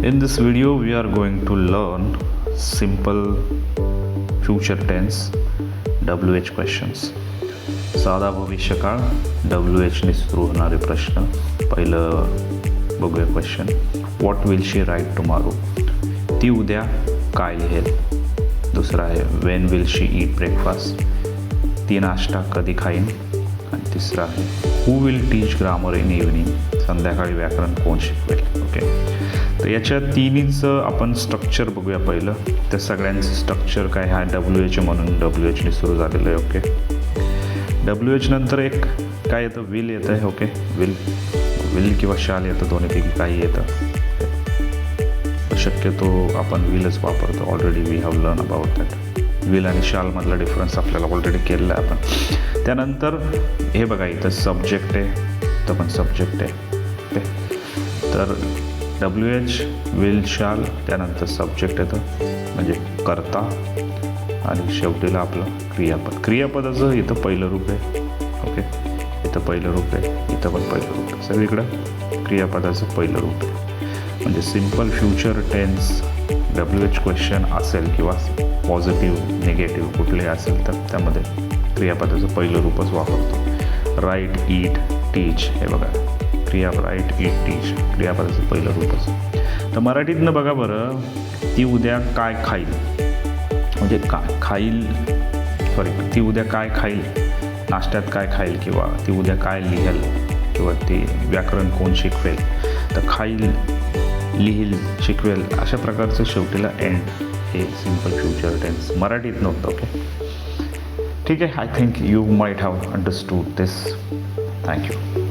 In this video, we are going to learn simple future tense WH questions. साधा भविष्यकाळ WH ने सुरू होणारे प्रश्न. पहिलं बघूया question. What will she write tomorrow? ती उद्या काय लिहेल? दुसरा आहे when will she eat breakfast? ती नाश्ता कधी खाईन? आणि तिसरा आहे who will teach grammar in evening? संध्याकाळी व्याकरण कोण शिकवेल? ओके, तर याच्या तिन्हीच आपण स्ट्रक्चर बघूया. पहिलं त्या सगळ्यांचं स्ट्रक्चर काय? हा WH म्हणून WHने सुरू झालेलं आहे. ओके, WH नंतर एक काय येतं? विल येतं आहे. ओके, विल किंवा शाल येतं, दोन्हीपैकी काही येतं. शक्यतो आपण विलच वापरतो. Already we have learn about that. Will आणि शालमधला डिफरन्स आपल्याला ऑलरेडी केलेला आहे आपण. त्यानंतर हे बघा, इथं सब्जेक्ट आहे, तर पण सब्जेक्ट आहे. ओके, तर WH विल शाल, त्यानंतर सब्जेक्ट येतं म्हणजे कर्ता, आणि शेवटीला आपलं क्रियापद. क्रियापदाचं इथं पहिलं रूप आहे. ओके, इथं पहिलं रूप आहे, इथं पण पहिलं रूप आहे. सगळीकडं क्रियापदाचं पहिलं रूप आहे. म्हणजे simple future tense WH question असेल किंवा पॉझिटिव्ह निगेटिव्ह कुठले असेल तर त्यामध्ये क्रियापदाचं पहिलं रूपच वापरतो. राईट, ईट, टीच, हे बघा राईट, ईट, टीच क्रियापदाचं पहिलं रूपच. तर मराठीतनं बघा बरं, ती उद्या काय खाईल म्हणजे खाईल, ती उद्या काय खाईल, नाश्त्यात काय खाईल, किंवा ती उद्या काय लिहेल, किंवा ती व्याकरण कोण शिकवेल. तर खाईल, लिहिल, शिकवेल अशा प्रकारचं शेवटीला एंड हे सिम्पल फ्युचर टेन्स मराठीत नव्हतं. ओके, ठीक आहे. I think you might have understood this. Thank you.